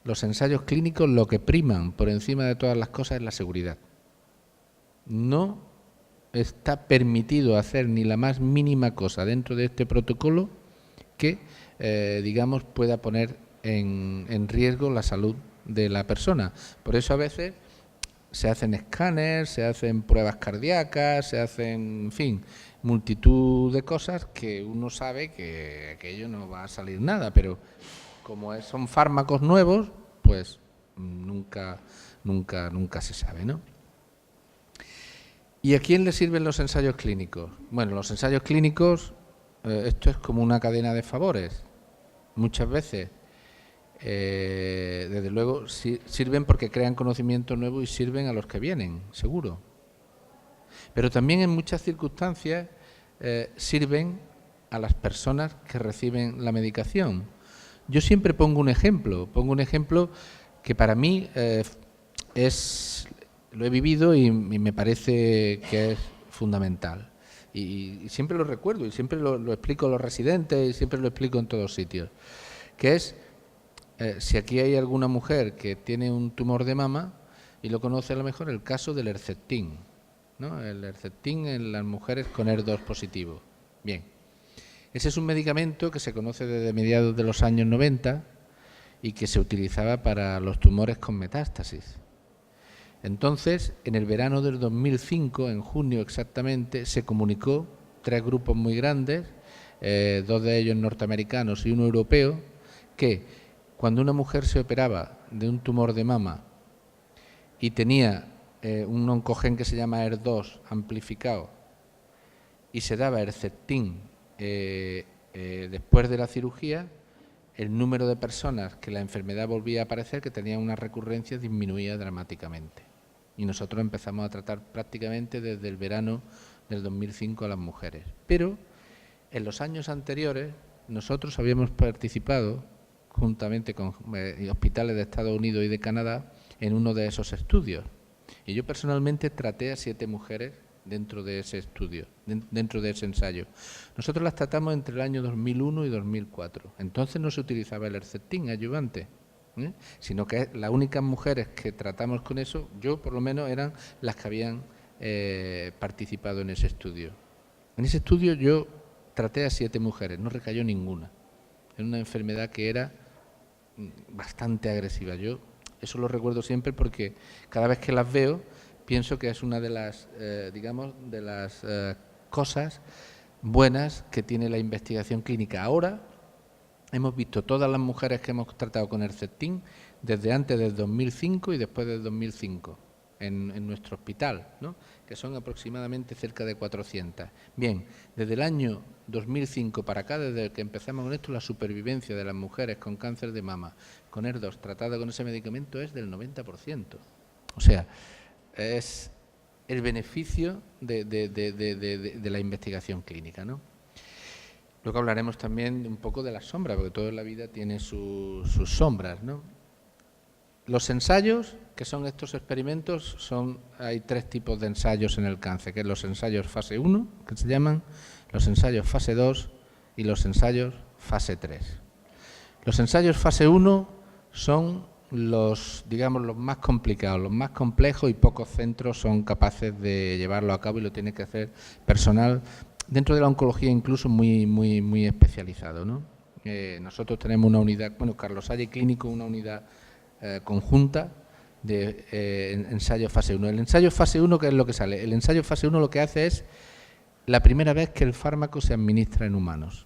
los ensayos clínicos lo que priman por encima de todas las cosas es la seguridad. No está permitido hacer ni la más mínima cosa dentro de este protocolo que, digamos, pueda poner en riesgo la salud de la persona. Por eso a veces se hacen escáneres, se hacen pruebas cardíacas, se hacen, en fin, multitud de cosas que uno sabe que aquello no va a salir nada, pero como son fármacos nuevos, pues nunca se sabe, ¿no? ¿Y a quién le sirven los ensayos clínicos? Bueno, los ensayos clínicos, esto es como una cadena de favores. Muchas veces, desde luego, sirven porque crean conocimiento nuevo y sirven a los que vienen, seguro. Pero también en muchas circunstancias sirven a las personas que reciben la medicación. Yo siempre pongo un ejemplo que para mí lo he vivido y me parece que es fundamental. Y siempre lo recuerdo y siempre lo explico a los residentes y siempre lo explico en todos sitios. Que es, si aquí hay alguna mujer que tiene un tumor de mama y lo conoce a lo mejor, el caso del Herceptin, ¿no? El Herceptin en las mujeres con HER2 positivo. Bien. Ese es un medicamento que se conoce desde mediados de los años 90 y que se utilizaba para los tumores con metástasis. Entonces, en el verano del 2005, en junio exactamente, se comunicó 3 grupos muy grandes, 2 de ellos norteamericanos y 1 europeo, que cuando una mujer se operaba de un tumor de mama y tenía un oncogen que se llama HER2 amplificado y se daba Herceptin después de la cirugía, el número de personas que la enfermedad volvía a aparecer, que tenían una recurrencia, disminuía dramáticamente. Y nosotros empezamos a tratar prácticamente desde el verano del 2005 a las mujeres. Pero en los años anteriores nosotros habíamos participado, juntamente con hospitales de Estados Unidos y de Canadá, en uno de esos estudios. Y yo personalmente traté a 7 mujeres dentro de ese estudio, dentro de ese ensayo. Nosotros las tratamos entre el año 2001 y 2004. Entonces no se utilizaba el Herceptin adyuvante, sino que las únicas mujeres que tratamos con eso, yo por lo menos, eran las que habían participado en ese estudio. En ese estudio yo traté a 7 mujeres, no recayó ninguna. Era una enfermedad que era bastante agresiva. Yo eso lo recuerdo siempre porque cada vez que las veo pienso que es una de las, cosas buenas que tiene la investigación clínica. Ahora hemos visto todas las mujeres que hemos tratado con Herceptin desde antes del 2005 y después del 2005 en nuestro hospital, ¿no? Que son aproximadamente cerca de 400. Bien, desde el año 2005 para acá, desde que empezamos con esto, la supervivencia de las mujeres con cáncer de mama con HER2 tratada con ese medicamento es del 90%. O sea, es el beneficio de la investigación clínica, ¿no? Luego hablaremos también un poco de las sombras, porque toda la vida tiene sus sombras, ¿no? Los ensayos, que son estos experimentos, hay 3 tipos de ensayos en el cáncer, que son los ensayos fase 1, que se llaman, los ensayos fase 2 y los ensayos fase 3. Los ensayos fase 1 son los más complicados, los más complejos, y pocos centros son capaces de llevarlo a cabo y lo tiene que hacer personal dentro de la oncología incluso muy especializado, ¿no? Nosotros tenemos una unidad, Carlos Salle Clínico, una unidad conjunta de ensayo fase 1. El ensayo fase 1, ¿qué es lo que sale? El ensayo fase 1 lo que hace es la primera vez que el fármaco se administra en humanos.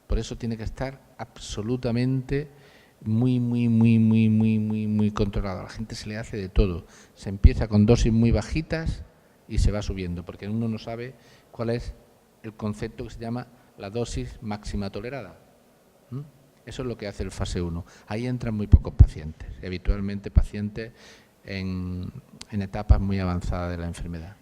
Por eso tiene que estar absolutamente muy controlado. A la gente se le hace de todo. Se empieza con dosis muy bajitas y se va subiendo, porque uno no sabe cuál es el concepto que se llama la dosis máxima tolerada. Eso es lo que hace el fase 1. Ahí entran muy pocos pacientes, habitualmente pacientes en etapas muy avanzadas de la enfermedad.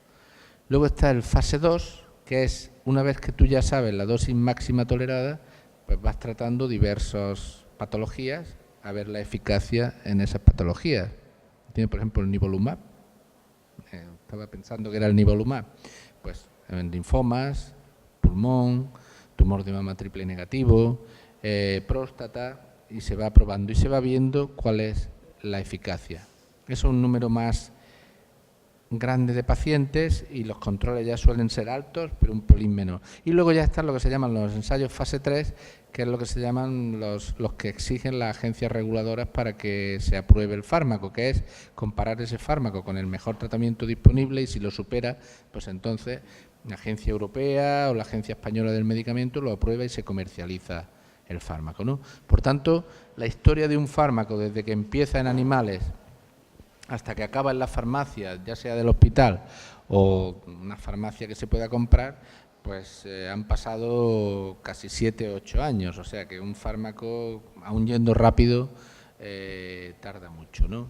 Luego está el fase 2, que es una vez que tú ya sabes la dosis máxima tolerada, pues vas tratando diversas patologías a ver la eficacia en esas patologías. Tiene, por ejemplo, el nivolumab. Estaba pensando que era el nivolumab. Pues en linfomas, pulmón, tumor de mama triple negativo, próstata, y se va probando y se va viendo cuál es la eficacia. Eso es un número más grande de pacientes y los controles ya suelen ser altos, pero un pelín menor. Y luego ya están lo que se llaman los ensayos fase 3, que es lo que se llaman los que exigen las agencias reguladoras para que se apruebe el fármaco, que es comparar ese fármaco con el mejor tratamiento disponible y si lo supera, pues entonces la agencia europea o la agencia española del medicamento lo aprueba y se comercializa el fármaco, ¿no? Por tanto, la historia de un fármaco desde que empieza en animales hasta que acaba en la farmacia, ya sea del hospital o una farmacia que se pueda comprar, pues han pasado casi 7 o 8 años, o sea que un fármaco, aún yendo rápido, tarda mucho, ¿no?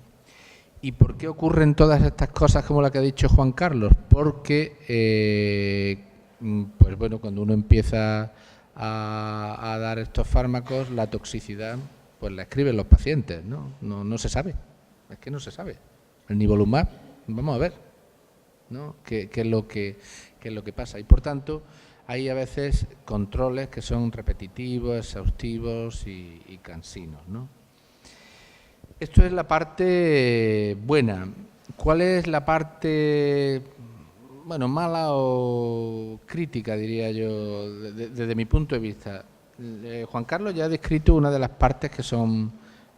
¿Y por qué ocurren todas estas cosas como la que ha dicho Juan Carlos? Porque, pues bueno, cuando uno empieza a dar estos fármacos, la toxicidad, pues la escriben los pacientes, ¿no? No se sabe, es que no se sabe. El nivolumab, vamos a ver, ¿no? ¿Qué es lo que pasa? Y por tanto, hay a veces controles que son repetitivos, exhaustivos y cansinos, ¿no? Esto es la parte buena. ¿Cuál es la parte, bueno, mala o crítica, diría yo, desde mi punto de vista? Juan Carlos ya ha descrito una de las partes que son,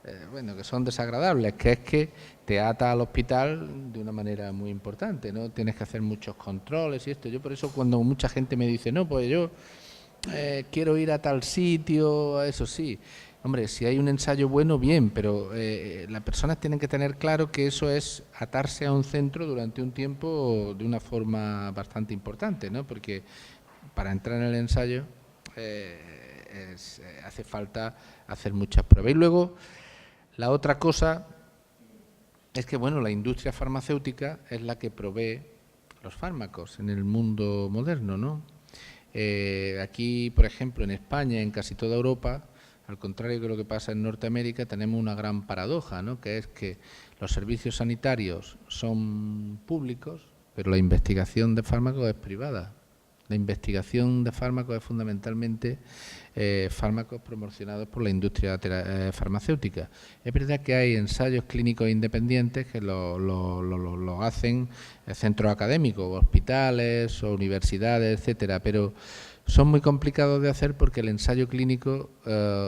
que son desagradables, que es que te ata al hospital de una manera muy importante, ¿no? Tienes que hacer muchos controles y esto. Yo por eso cuando mucha gente me dice, no, pues yo quiero ir a tal sitio, eso sí. Hombre, si hay un ensayo bueno, bien, pero las personas tienen que tener claro que eso es atarse a un centro durante un tiempo de una forma bastante importante, ¿no? Porque para entrar en el ensayo hace falta hacer muchas pruebas. Y luego, la otra cosa es que, bueno, la industria farmacéutica es la que provee los fármacos en el mundo moderno, ¿no? Aquí, por ejemplo, en España, en casi toda Europa, al contrario que lo que pasa en Norteamérica, tenemos una gran paradoja, ¿no? Que es que los servicios sanitarios son públicos, pero la investigación de fármacos es privada. La investigación de fármacos es fundamentalmente fármacos promocionados por la industria farmacéutica. Es verdad que hay ensayos clínicos independientes que lo hacen centros académicos, hospitales o universidades, etcétera, pero son muy complicados de hacer porque el ensayo clínico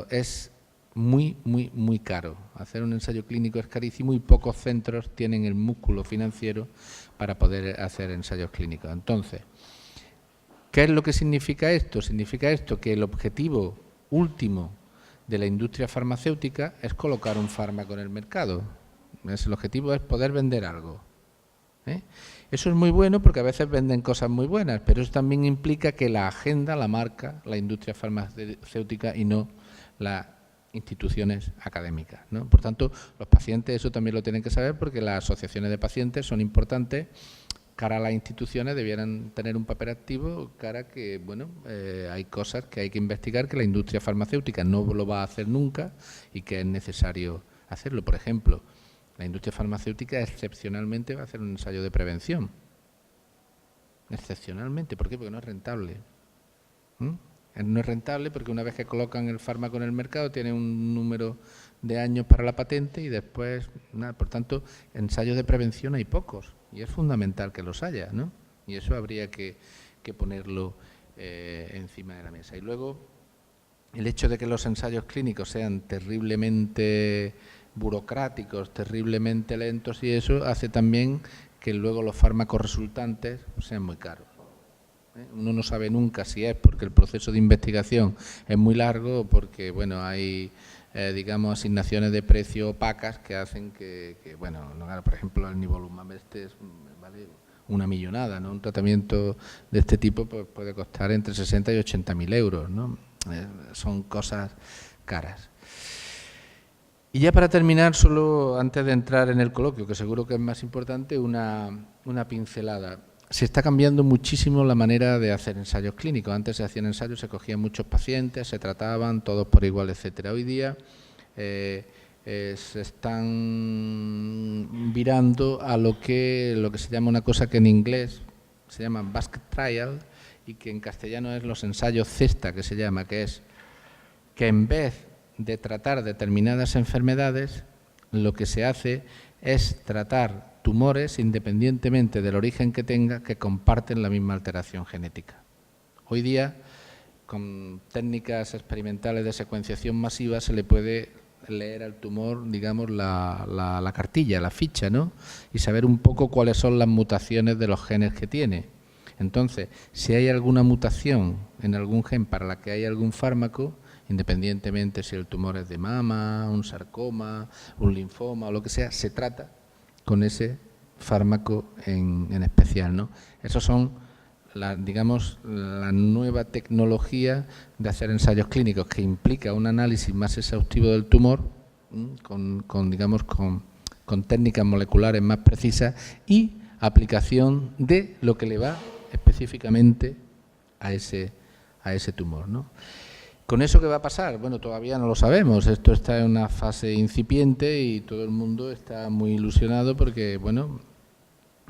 es muy caro. Hacer un ensayo clínico es carísimo y pocos centros tienen el músculo financiero para poder hacer ensayos clínicos. Entonces, ¿qué es lo que significa esto? Significa esto que el objetivo último de la industria farmacéutica es colocar un fármaco en el mercado. El objetivo es poder vender algo. Eso es muy bueno porque a veces venden cosas muy buenas, pero eso también implica que la agenda la marca la industria farmacéutica y no las instituciones académicas, ¿no? Por tanto, los pacientes eso también lo tienen que saber porque las asociaciones de pacientes son importantes. Cara a las instituciones debieran tener un papel activo, cara que, bueno, hay cosas que hay que investigar que la industria farmacéutica no lo va a hacer nunca y que es necesario hacerlo. Por ejemplo, la industria farmacéutica excepcionalmente va a hacer un ensayo de prevención. Excepcionalmente. ¿Por qué? Porque no es rentable. No es rentable porque una vez que colocan el fármaco en el mercado tiene un número de años para la patente y después nada. Por tanto, ensayos de prevención hay pocos y es fundamental que los haya, ¿no? Y eso habría que ponerlo encima de la mesa. Y luego, el hecho de que los ensayos clínicos sean terriblemente burocráticos, terriblemente lentos y eso hace también que luego los fármacos resultantes sean muy caros. Uno no sabe nunca si es porque el proceso de investigación es muy largo o porque, bueno, hay, digamos, asignaciones de precio opacas que hacen que bueno, por ejemplo, el nivolumab vale una millonada, ¿no? Un tratamiento de este tipo pues, puede costar entre 60 y 80.000 euros, ¿no? Son cosas caras. Y ya para terminar, solo antes de entrar en el coloquio, que seguro que es más importante, una pincelada. Se está cambiando muchísimo la manera de hacer ensayos clínicos. Antes se hacían ensayos, se cogían muchos pacientes, se trataban todos por igual, etcétera. Hoy día se están virando a lo que se llama una cosa que en inglés se llama basket trial y que en castellano es los ensayos cesta, que se llama, que es que en vez de tratar determinadas enfermedades, lo que se hace es tratar tumores, independientemente del origen que tenga, que comparten la misma alteración genética. Hoy día, con técnicas experimentales de secuenciación masiva, se le puede leer al tumor, digamos, la cartilla, la ficha, ¿no? Y saber un poco cuáles son las mutaciones de los genes que tiene. Entonces, si hay alguna mutación en algún gen para la que hay algún fármaco, independientemente si el tumor es de mama, un sarcoma, un linfoma o lo que sea, se trata con ese fármaco en especial, ¿no? Esos son, digamos, la nueva tecnología de hacer ensayos clínicos, que implica un análisis más exhaustivo del tumor, con técnicas moleculares más precisas y aplicación de lo que le va específicamente a ese tumor, ¿no? ¿Con eso qué va a pasar? Bueno, todavía no lo sabemos. Esto está en una fase incipiente y todo el mundo está muy ilusionado porque, bueno,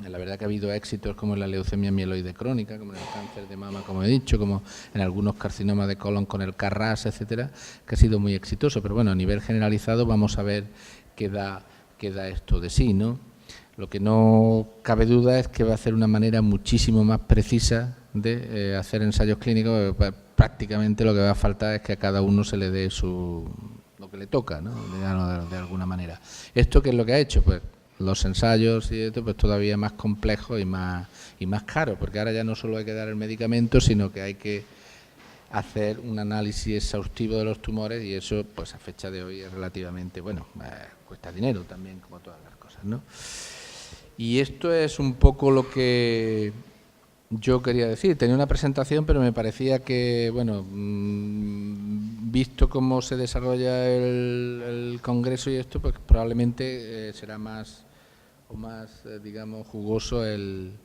la verdad que ha habido éxitos como en la leucemia mieloide crónica, como en el cáncer de mama, como he dicho, como en algunos carcinomas de colon con el KRAS, etcétera, que ha sido muy exitoso. Pero bueno, a nivel generalizado vamos a ver qué da esto de sí, ¿no? Lo que no cabe duda es que va a ser una manera muchísimo más precisa de hacer ensayos clínicos. Prácticamente lo que va a faltar es que a cada uno se le dé lo que le toca, ¿no? De alguna manera. ¿Esto qué es lo que ha hecho? Pues los ensayos y esto pues todavía más complejos y más caros, porque ahora ya no solo hay que dar el medicamento, sino que hay que hacer un análisis exhaustivo de los tumores y eso pues a fecha de hoy es relativamente, bueno, cuesta dinero también, como todas las cosas, ¿no? Y esto es un poco lo que yo quería decir. Tenía una presentación, pero me parecía que, bueno, visto cómo se desarrolla el congreso y esto, pues probablemente será más digamos, jugoso el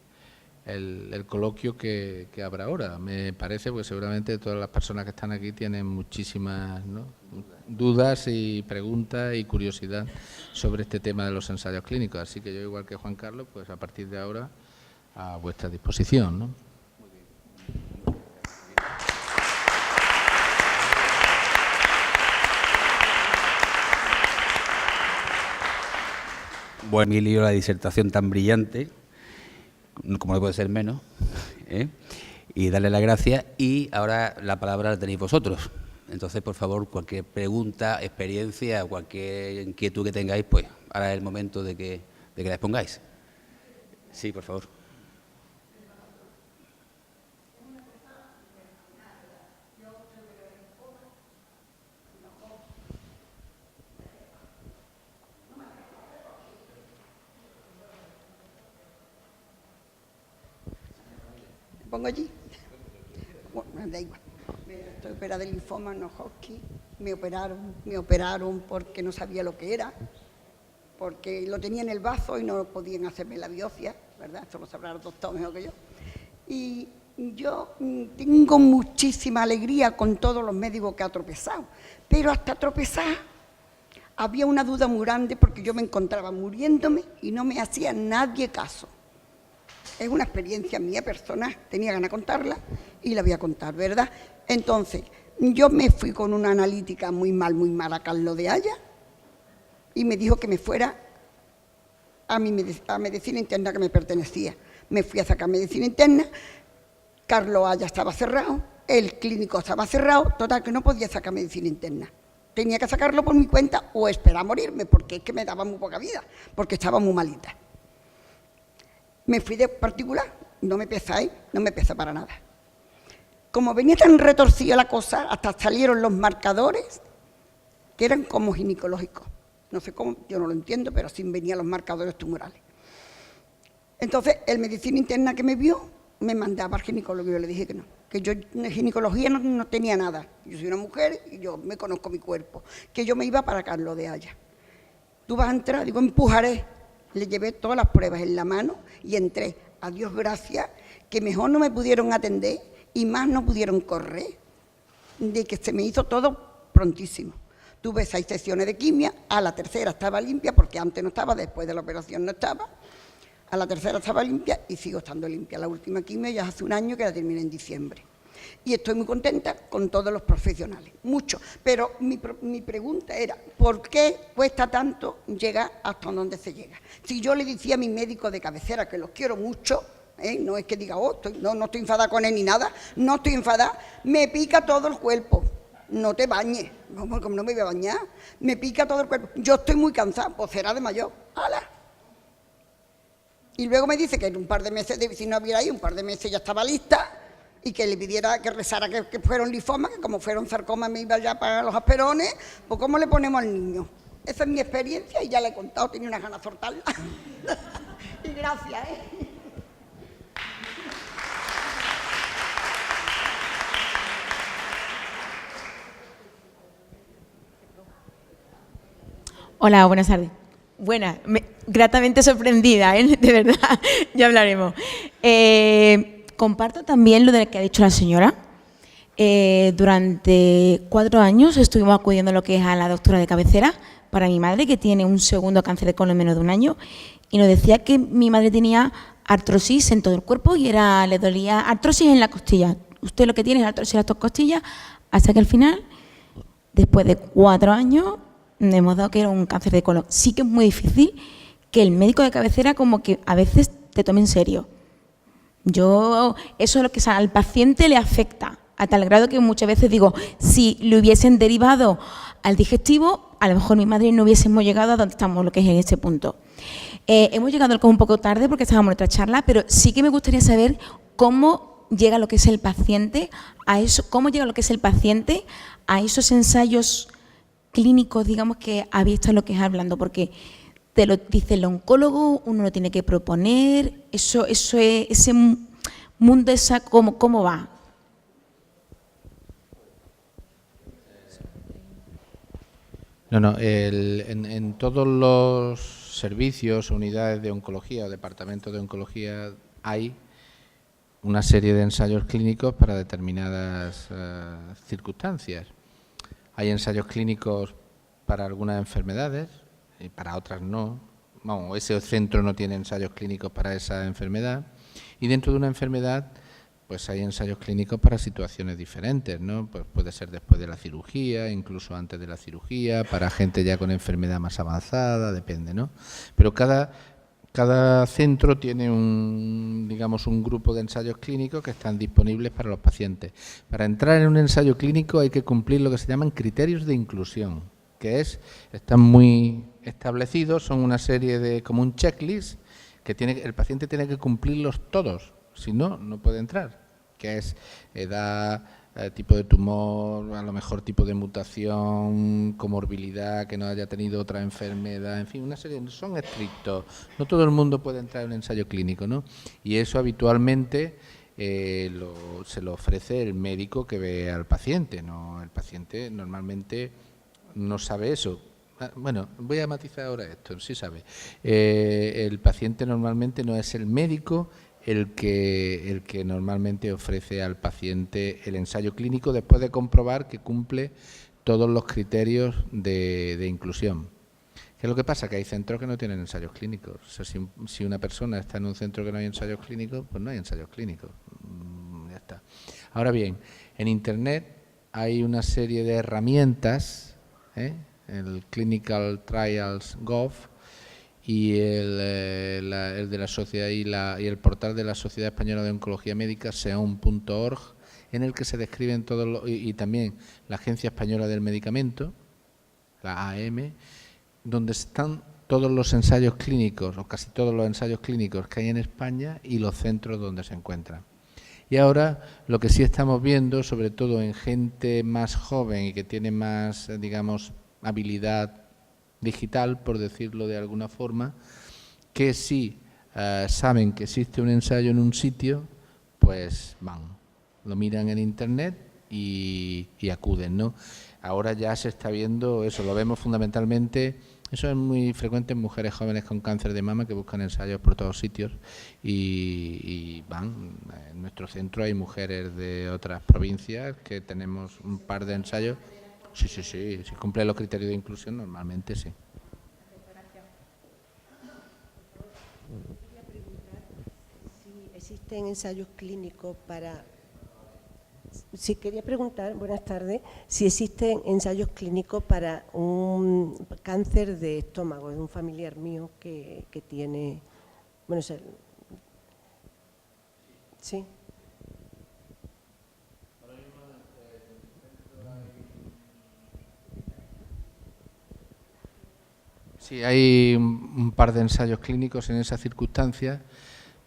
coloquio que habrá ahora. Me parece, pues seguramente todas las personas que están aquí tienen muchísimas, ¿no?, dudas y preguntas y curiosidad sobre este tema de los ensayos clínicos. Así que yo, igual que Juan Carlos, pues a partir de ahora a vuestra disposición, ¿no? Bueno, Emilio, la disertación tan brillante, como no puede ser menos, y darle las gracias. Y ahora la palabra la tenéis vosotros. Entonces, por favor, cualquier pregunta, experiencia, cualquier inquietud que tengáis, pues ahora es el momento de que la expongáis. Sí, por favor. ¿Pongo allí? Bueno, da igual. Estoy operada de linfoma no Hodgkin. Me operaron porque no sabía lo que era, porque lo tenía en el bazo y no podían hacerme la biopsia, ¿verdad? Esto lo sabrá el doctor mejor que yo. Y yo tengo muchísima alegría con todos los médicos que ha tropezado, pero hasta tropezar había una duda muy grande porque yo me encontraba muriéndome y no me hacía nadie caso. Es una experiencia mía personal, tenía ganas de contarla y la voy a contar, ¿verdad? Entonces, yo me fui con una analítica muy mal a Carlos de Haya y me dijo que me fuera a medicina interna que me pertenecía. Me fui a sacar medicina interna, Carlos Haya estaba cerrado, el clínico estaba cerrado, total que no podía sacar medicina interna. Tenía que sacarlo por mi cuenta o esperar a morirme, porque es que me daba muy poca vida, porque estaba muy malita. Me fui de particular, no me pesa para nada. Como venía tan retorcida la cosa, hasta salieron los marcadores, que eran como ginecológicos. No sé cómo, yo no lo entiendo, pero así venían los marcadores tumorales. Entonces, el medicina interna que me vio, me mandaba al ginecólogo y yo le dije que no, que yo en ginecología no tenía nada. Yo soy una mujer y yo me conozco mi cuerpo, que yo me iba para Carlos de Haya. Tú vas a entrar, digo, empujaré. Le llevé todas las pruebas en la mano y entré. A Dios gracias, que mejor no me pudieron atender y más no pudieron correr, de que se me hizo todo prontísimo. Tuve 6 sesiones de quimio, a la tercera estaba limpia, porque antes no estaba, después de la operación no estaba. A la tercera estaba limpia y sigo estando limpia. La última quimio ya hace un año que la terminé en diciembre. Y estoy muy contenta con todos los profesionales, mucho. Pero mi pregunta era, ¿por qué cuesta tanto llegar hasta donde se llega? Si yo le decía a mi médico de cabecera, que los quiero mucho, no es que diga, no estoy enfadada con él ni nada, no estoy enfadada, me pica todo el cuerpo. No te bañes, como no me voy a bañar, me pica todo el cuerpo. Yo estoy muy cansada, pues será de mayor. ¡Hala! Y luego me dice que en un par de meses, si no hubiera ahí, un par de meses ya estaba lista, y que le pidiera que rezara que fuera un linfoma, que como fuera un sarcoma me iba ya para los asperones, pues ¿cómo le ponemos al niño? Esa es mi experiencia y ya le he contado, tenía unas ganas de soltarla. Y gracias, Hola, buenas tardes. Gratamente sorprendida, de verdad, ya hablaremos. Comparto también lo de que ha dicho la señora. Durante 4 años estuvimos acudiendo a lo que es a la doctora de cabecera para mi madre, que tiene un segundo cáncer de colon en menos de 1 año, y nos decía que mi madre tenía artrosis en todo el cuerpo y le dolía artrosis en la costilla. Usted lo que tiene es artrosis en las 2 costillas, hasta que al final, después de 4 años, hemos dado que era un cáncer de colon. Sí que es muy difícil que el médico de cabecera como que a veces te tome en serio. Eso es lo que al paciente le afecta, a tal grado que muchas veces digo, si le hubiesen derivado al digestivo, a lo mejor mi madre no hubiésemos llegado a donde estamos, lo que es en este punto. Hemos llegado un poco tarde porque estábamos en otra charla, pero sí que me gustaría saber cómo llega lo que es el paciente a eso, cómo llega lo que es el paciente a esos ensayos clínicos, digamos, que ha visto lo que es hablando, porque te lo dice el oncólogo, uno lo tiene que proponer, ese mundo, ¿cómo va? No, en todos los servicios, unidades de oncología o departamentos de oncología hay una serie de ensayos clínicos para determinadas circunstancias. Hay ensayos clínicos para algunas enfermedades y para otras no. Bueno, ese centro no tiene ensayos clínicos para esa enfermedad. Y dentro de una enfermedad, pues hay ensayos clínicos para situaciones diferentes, ¿no? Pues puede ser después de la cirugía, incluso antes de la cirugía, para gente ya con enfermedad más avanzada, depende, ¿no? Pero cada centro tiene un grupo de ensayos clínicos que están disponibles para los pacientes. Para entrar en un ensayo clínico hay que cumplir lo que se llaman criterios de inclusión, están muy establecidos, son una serie de, como un checklist, que el paciente tiene que cumplirlos todos, si no, no puede entrar, que es edad, tipo de tumor, a lo mejor tipo de mutación, comorbilidad, que no haya tenido otra enfermedad, en fin, una serie, son estrictos. No todo el mundo puede entrar en un ensayo clínico, ¿no? Y eso habitualmente se lo ofrece el médico que ve al paciente, ¿no? El paciente normalmente no sabe eso. Bueno, voy a matizar ahora esto, sí sabe. El paciente normalmente no es el médico el que normalmente ofrece al paciente el ensayo clínico después de comprobar que cumple todos los criterios de inclusión. ¿Qué es lo que pasa? Que hay centros que no tienen ensayos clínicos. O sea, si una persona está en un centro que no hay ensayos clínicos, pues no hay ensayos clínicos. Ya está. Ahora bien, en Internet hay una serie de herramientas, el Clinical Trials Gov, y el de la sociedad y el portal de la Sociedad Española de Oncología Médica, seon.org, en el que se describen todos y también la Agencia Española del Medicamento, la AM, donde están todos los ensayos clínicos, o casi todos los ensayos clínicos que hay en España y los centros donde se encuentran. Y ahora lo que sí estamos viendo, sobre todo en gente más joven y que tiene más, digamos, habilidad digital, por decirlo de alguna forma, que si saben que existe un ensayo en un sitio, pues van, lo miran en Internet y acuden, ¿no? Ahora ya se está viendo eso, lo vemos fundamentalmente, eso es muy frecuente en mujeres jóvenes con cáncer de mama que buscan ensayos por todos sitios y van. En nuestro centro hay mujeres de otras provincias que tenemos un par de ensayos. Sí, si cumple los criterios de inclusión, normalmente sí. Quería preguntar si existen ensayos clínicos para Sí, quería preguntar, buenas tardes, si existen ensayos clínicos para un cáncer de estómago, de un familiar mío que tiene, bueno, sí. Sí, hay un par de ensayos clínicos en esas circunstancias,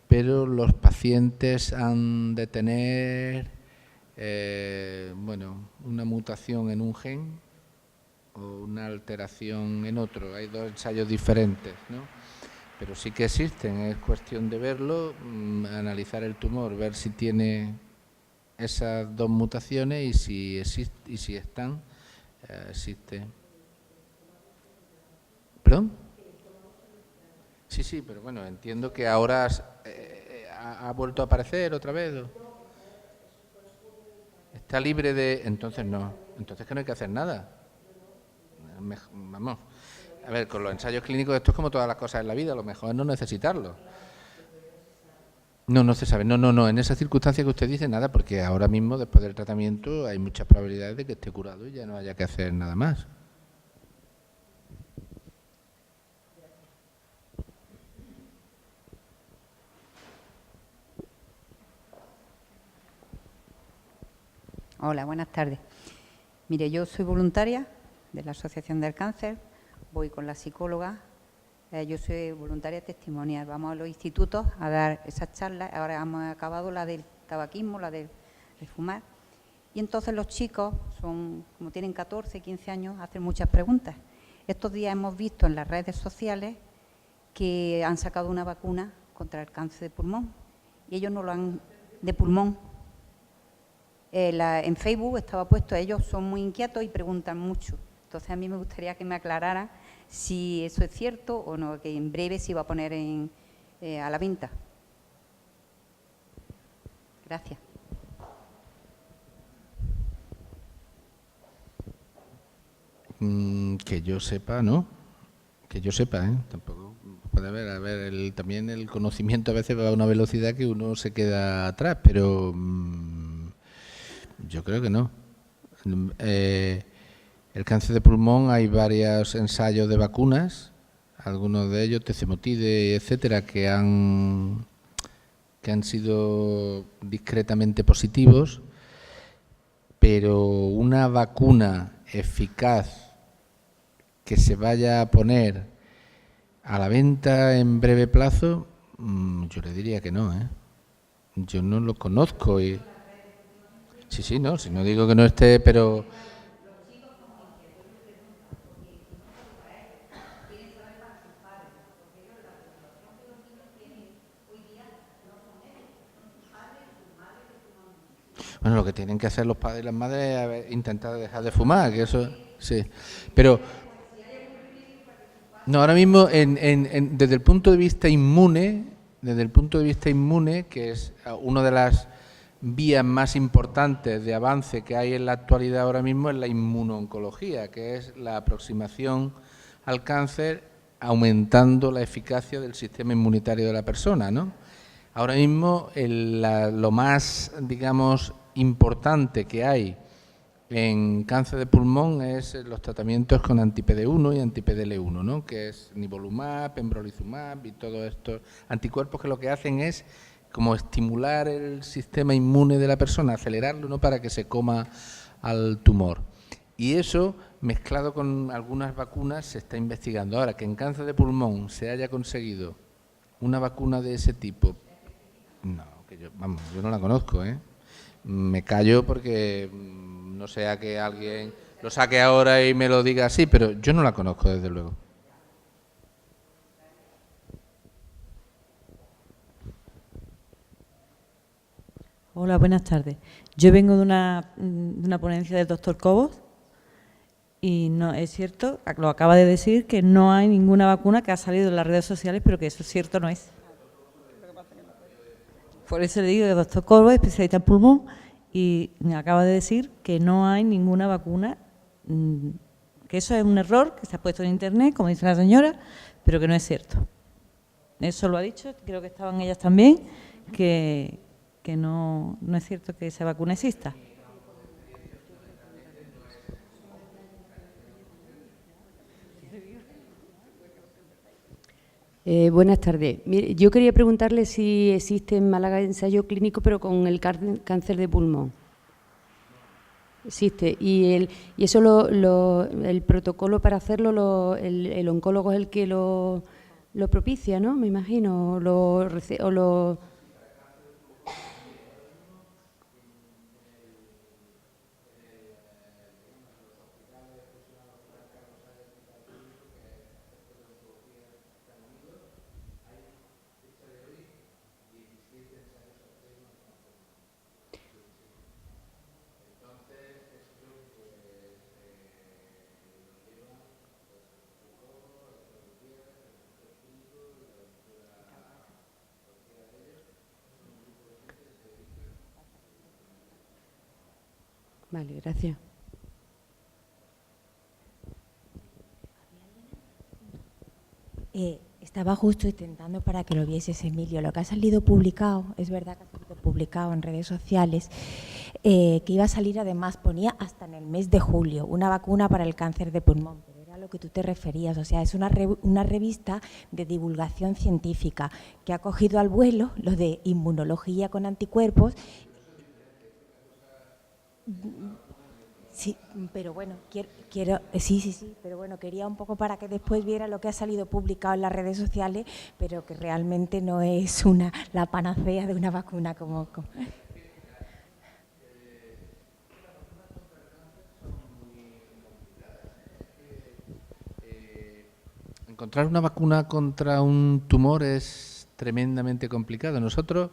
pero los pacientes han de tener bueno, una mutación en un gen o una alteración en otro. Hay dos ensayos diferentes, ¿no? Pero sí que existen, es cuestión de verlo, analizar el tumor, ver si tiene esas dos mutaciones y si están, existe. ¿Perdón? Sí, sí, pero bueno, entiendo que ahora ha vuelto a aparecer otra vez. Está libre de... Entonces no. Entonces que no hay que hacer nada. Vamos. A ver, con los ensayos clínicos esto es como todas las cosas en la vida. Lo mejor es no necesitarlo. No se sabe. No. En esa circunstancia que usted dice, nada, porque ahora mismo, después del tratamiento, hay muchas probabilidades de que esté curado y ya no haya que hacer nada más. Hola, buenas tardes. Mire, yo soy voluntaria de la Asociación del Cáncer, voy con la psicóloga, yo soy voluntaria testimonial, vamos a los institutos a dar esas charlas, ahora hemos acabado la del tabaquismo, la de fumar, y entonces los chicos, como tienen 14, 15 años, hacen muchas preguntas. Estos días hemos visto en las redes sociales que han sacado una vacuna contra el cáncer de pulmón, y ellos no lo han... de pulmón. En Facebook estaba puesto, ellos son muy inquietos y preguntan mucho. Entonces a mí me gustaría que me aclararan si eso es cierto o no, que en breve se iba a poner a la venta. Gracias. Que yo sepa, ¿no? Que yo sepa, ¿eh? Tampoco puede haber. A ver, también el conocimiento a veces va a una velocidad que uno se queda atrás, pero... yo creo que no. El cáncer de pulmón hay varios ensayos de vacunas, algunos de ellos, tecemotide, etcétera, que han sido discretamente positivos, pero una vacuna eficaz que se vaya a poner a la venta en breve plazo, yo le diría que no, ¿eh? Yo no lo conozco y... Sí, no, si no digo que no esté, pero... Bueno, lo que tienen que hacer los padres y las madres es intentar dejar de fumar, que eso... Sí, pero... No, ahora mismo, desde el punto de vista inmune, que es una de las vías más importantes de avance que hay en la actualidad ahora mismo, es la inmunooncología, que es la aproximación al cáncer aumentando la eficacia del sistema inmunitario de la persona, ¿no? Ahora mismo lo más, digamos, importante que hay en cáncer de pulmón es los tratamientos con anti-PD1 y anti-PDL1, ¿no? Que es nivolumab, pembrolizumab y todos estos anticuerpos que lo que hacen es como estimular el sistema inmune de la persona, acelerarlo, ¿no? Para que se coma al tumor. Y eso, mezclado con algunas vacunas, se está investigando. Ahora, que en cáncer de pulmón se haya conseguido una vacuna de ese tipo, no, yo no la conozco, ¿eh? Me callo porque no sea que alguien lo saque ahora y me lo diga así, pero yo no la conozco, desde luego. Hola, buenas tardes. Yo vengo de una ponencia del doctor Cobos y no es cierto, lo acaba de decir, que no hay ninguna vacuna que ha salido en las redes sociales, pero que eso es cierto no es. Por eso le digo que el doctor Cobos, especialista en pulmón, y me acaba de decir que no hay ninguna vacuna, que eso es un error que se ha puesto en internet, como dice la señora, pero que no es cierto. Eso lo ha dicho, creo que estaban ellas también, que no es cierto que esa vacuna exista. Buenas tardes. Mire, yo quería preguntarle si existe en Málaga ensayo clínico, pero con el cáncer de pulmón. Existe. Y eso el protocolo para hacerlo, el oncólogo es el que lo propicia, ¿no? Me imagino. Vale, gracias. Estaba justo intentando para que lo vieses, Emilio. Lo que ha salido publicado, es verdad que ha salido publicado en redes sociales, que iba a salir, además, ponía hasta en el mes de julio, una vacuna para el cáncer de pulmón. Pero era a lo que tú te referías, o sea, es una revista de divulgación científica que ha cogido al vuelo lo de inmunología con anticuerpos. Sí, pero bueno, pero bueno, quería un poco para que después viera lo que ha salido publicado en las redes sociales, pero que realmente no es la panacea de una vacuna como. Encontrar una vacuna contra un tumor es tremendamente complicado. Nosotros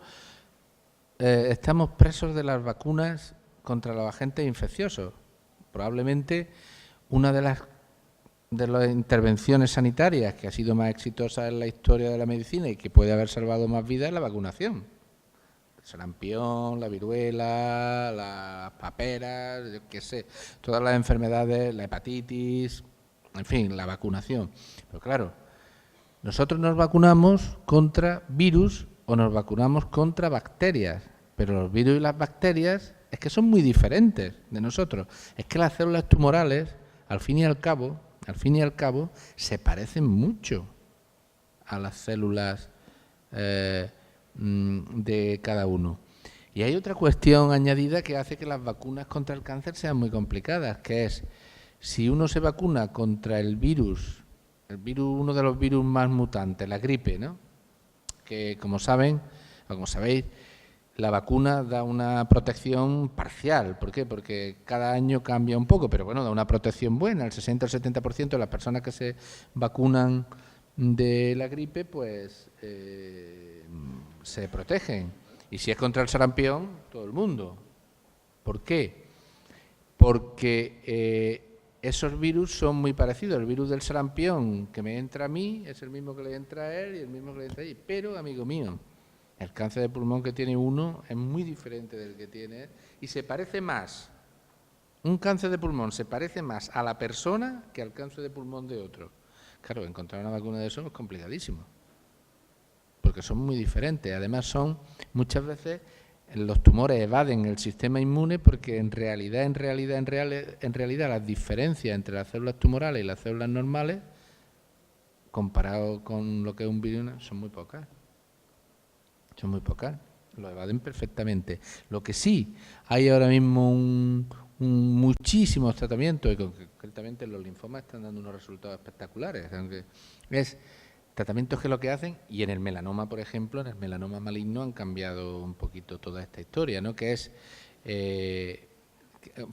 estamos presos de las vacunas contra los agentes infecciosos. Probablemente una de las intervenciones sanitarias que ha sido más exitosa en la historia de la medicina y que puede haber salvado más vidas es la vacunación. El sarampión, la viruela, las paperas, yo qué sé, todas las enfermedades, la hepatitis, en fin, la vacunación. Pero claro, nosotros nos vacunamos contra virus o nos vacunamos contra bacterias, pero los virus y las bacterias es que son muy diferentes de nosotros. Es que las células tumorales, al fin y al cabo, se parecen mucho a las células de cada uno. Y hay otra cuestión añadida que hace que las vacunas contra el cáncer sean muy complicadas, que es, si uno se vacuna contra el virus, uno de los virus más mutantes, la gripe, ¿no? Que como sabéis, la vacuna da una protección parcial. ¿Por qué? Porque cada año cambia un poco, pero bueno, da una protección buena. El 60 o el 70% de las personas que se vacunan de la gripe, pues se protegen. Y si es contra el sarampión, todo el mundo. ¿Por qué? Porque esos virus son muy parecidos. El virus del sarampión que me entra a mí es el mismo que le entra a él y el mismo que le entra a él. Pero, amigo mío, el cáncer de pulmón que tiene uno es muy diferente del que tiene él y se parece más. Un cáncer de pulmón se parece más a la persona que al cáncer de pulmón de otro. Claro, encontrar una vacuna de eso es complicadísimo, porque son muy diferentes. Además, muchas veces los tumores evaden el sistema inmune porque en realidad las diferencias entre las células tumorales y las células normales, comparado con lo que es un virus, son muy pocas. Lo evaden perfectamente. Lo que sí, hay ahora mismo muchísimos tratamientos, y concretamente los linfomas están dando unos resultados espectaculares. Es tratamientos que lo que hacen, y en el melanoma, por ejemplo, en el melanoma maligno han cambiado un poquito toda esta historia, ¿no? Que es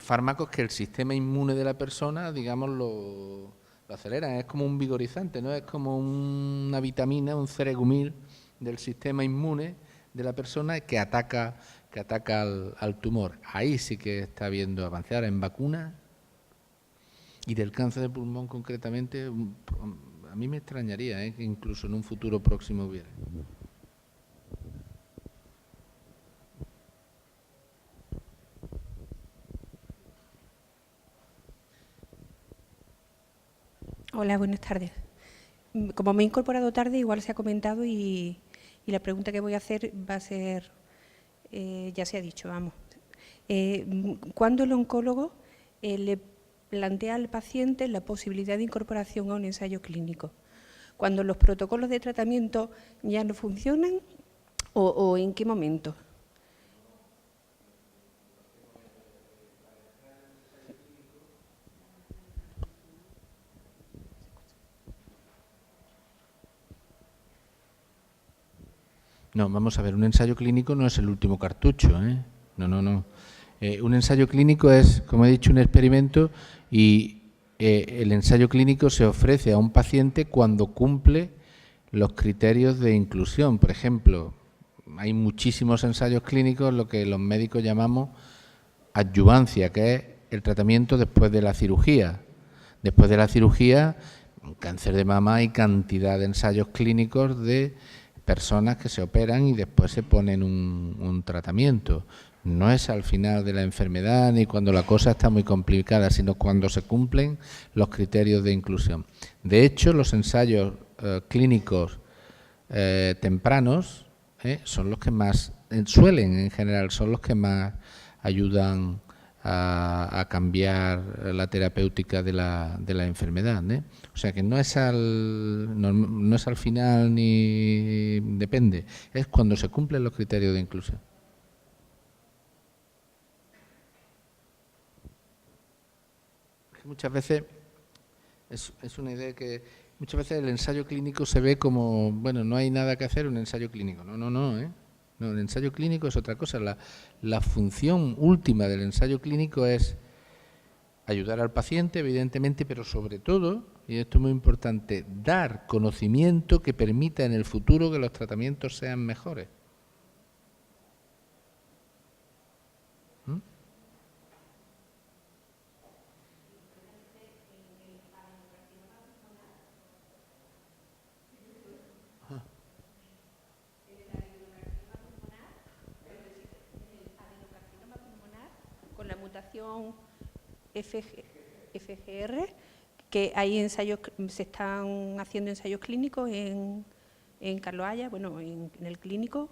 fármacos que el sistema inmune de la persona, digamos, lo aceleran. Es como un vigorizante, ¿no? Es como una vitamina, un ceregumil del sistema inmune de la persona que ataca al tumor. Ahí sí que está habiendo avanzar en vacunas, y del cáncer de pulmón concretamente, a mí me extrañaría que incluso en un futuro próximo hubiera. Hola, buenas tardes. Como me he incorporado tarde, igual se ha comentado y la pregunta que voy a hacer va a ser, ya se ha dicho, vamos. ¿Cuándo el oncólogo le plantea al paciente la posibilidad de incorporación a un ensayo clínico? cuando los protocolos de tratamiento ya no funcionan o en qué momento. No, vamos a ver, un ensayo clínico no es el último cartucho, ¿eh? No. Un ensayo clínico es, como he dicho, un experimento y el ensayo clínico se ofrece a un paciente cuando cumple los criterios de inclusión. Por ejemplo, hay muchísimos ensayos clínicos, lo que los médicos llamamos adyuvancia, que es el tratamiento después de la cirugía. Después de la cirugía, cáncer de mama, hay cantidad de ensayos clínicos de personas que se operan y después se ponen un tratamiento. No es al final de la enfermedad ni cuando la cosa está muy complicada, sino cuando se cumplen los criterios de inclusión. De hecho, los ensayos clínicos tempranos son los que más suelen, en general, son los que más ayudan a cambiar la terapéutica de la enfermedad, ¿eh? O sea que no es al final ni depende, es cuando se cumplen los criterios de inclusión. Muchas veces es una idea que muchas veces el ensayo clínico se ve como, bueno, no hay nada que hacer, un ensayo clínico. No, el ensayo clínico es otra cosa. La función última del ensayo clínico es ayudar al paciente, evidentemente, pero sobre todo, y esto es muy importante, dar conocimiento que permita en el futuro que los tratamientos sean mejores. Con la mutación FGR, que hay ensayos, se están haciendo ensayos clínicos en Carlos Haya, bueno, en el clínico,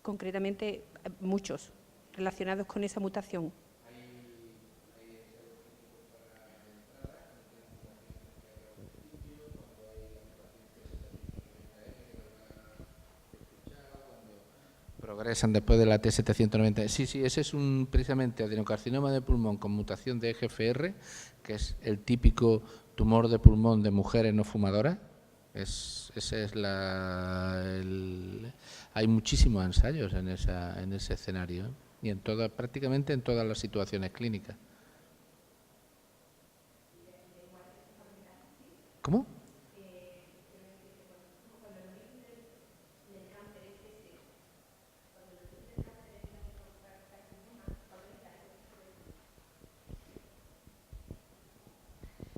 concretamente muchos relacionados con esa mutación. Progresan después de la T790. Sí, ese es precisamente adenocarcinoma de pulmón con mutación de EGFR, que es el típico tumor de pulmón de mujeres no fumadoras. Hay muchísimos ensayos en ese escenario, ¿eh? Y prácticamente en todas las situaciones clínicas. ¿Cómo?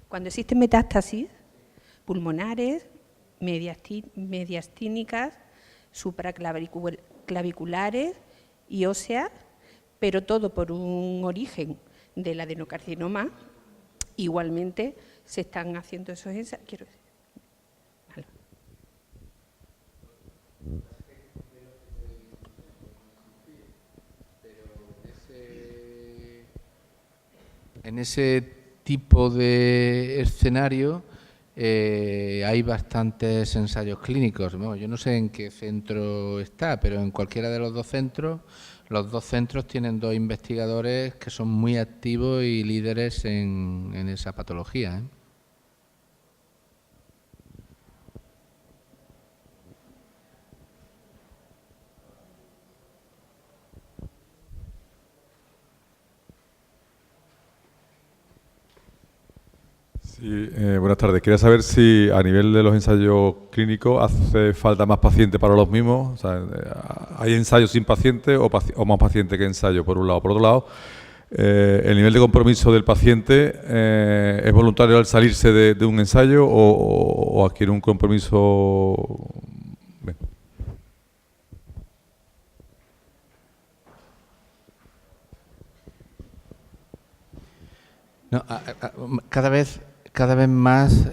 Cuando existen metástasis pulmonares, mediastínicas, supraclaviculares y óseas, pero todo por un origen del adenocarcinoma, igualmente se están haciendo esos ensayos. Vale. En ese tipo de escenario hay bastantes ensayos clínicos. Bueno, yo no sé en qué centro está, pero en cualquiera de los dos centros tienen dos investigadores que son muy activos y líderes en esa patología, ¿eh? Sí, buenas tardes. Quería saber si a nivel de los ensayos clínicos hace falta más pacientes para los mismos. O sea, ¿hay ensayos sin pacientes o más pacientes que ensayos, por un lado? Por otro lado, ¿el nivel de compromiso del paciente es voluntario al salirse de un ensayo o adquiere un compromiso? Bien. No, cada vez más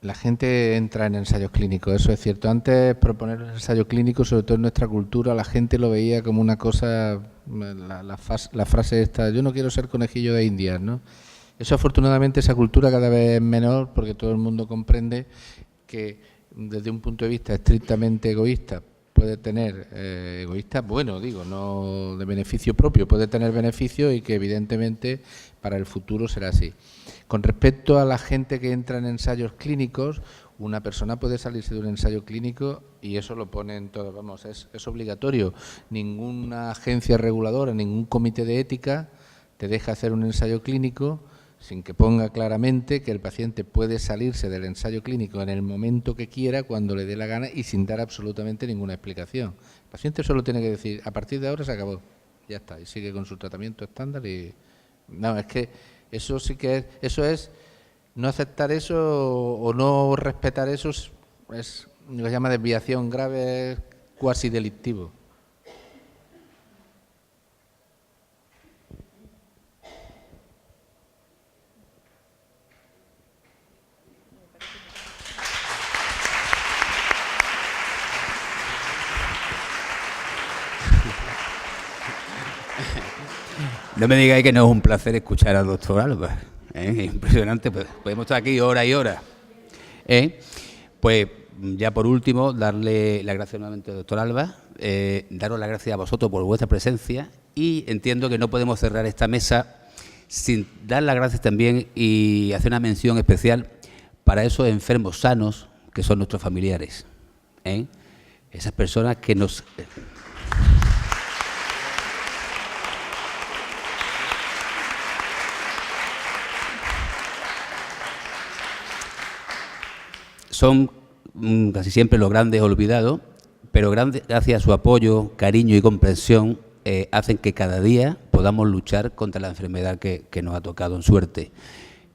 la gente entra en ensayos clínicos, eso es cierto. Antes proponer un ensayo clínico, sobre todo en nuestra cultura, la gente lo veía como una cosa, la frase esta, yo no quiero ser conejillo de Indias, ¿no? Eso afortunadamente, esa cultura cada vez es menor porque todo el mundo comprende que desde un punto de vista estrictamente egoísta puede tener, egoísta, bueno, digo, no de beneficio propio, puede tener beneficios y que evidentemente para el futuro será así. Con respecto a la gente que entra en ensayos clínicos, una persona puede salirse de un ensayo clínico y eso lo ponen todos, vamos, es obligatorio. Ninguna agencia reguladora, ningún comité de ética te deja hacer un ensayo clínico sin que ponga claramente que el paciente puede salirse del ensayo clínico en el momento que quiera, cuando le dé la gana y sin dar absolutamente ninguna explicación. El paciente solo tiene que decir, a partir de ahora se acabó, ya está, y sigue con su tratamiento estándar y... No, es que eso sí que es... Eso es... No aceptar eso o no respetar eso es lo que se llama desviación grave, cuasi delictivo. No me digáis que no es un placer escuchar al doctor Alba. Impresionante, pues, podemos estar aquí horas y horas. Pues ya por último, darle las gracias nuevamente al doctor Alba, daros las gracias a vosotros por vuestra presencia y entiendo que no podemos cerrar esta mesa sin dar las gracias también y hacer una mención especial para esos enfermos sanos que son nuestros familiares. Esas personas que nos... Son casi siempre los grandes olvidados, pero gracias a su apoyo, cariño y comprensión, hacen que cada día podamos luchar contra la enfermedad que nos ha tocado en suerte.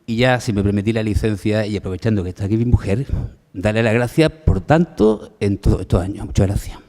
Y ya, si me permitís la licencia, y aprovechando que está aquí mi mujer, darle las gracias por tanto en todos estos años. Muchas gracias.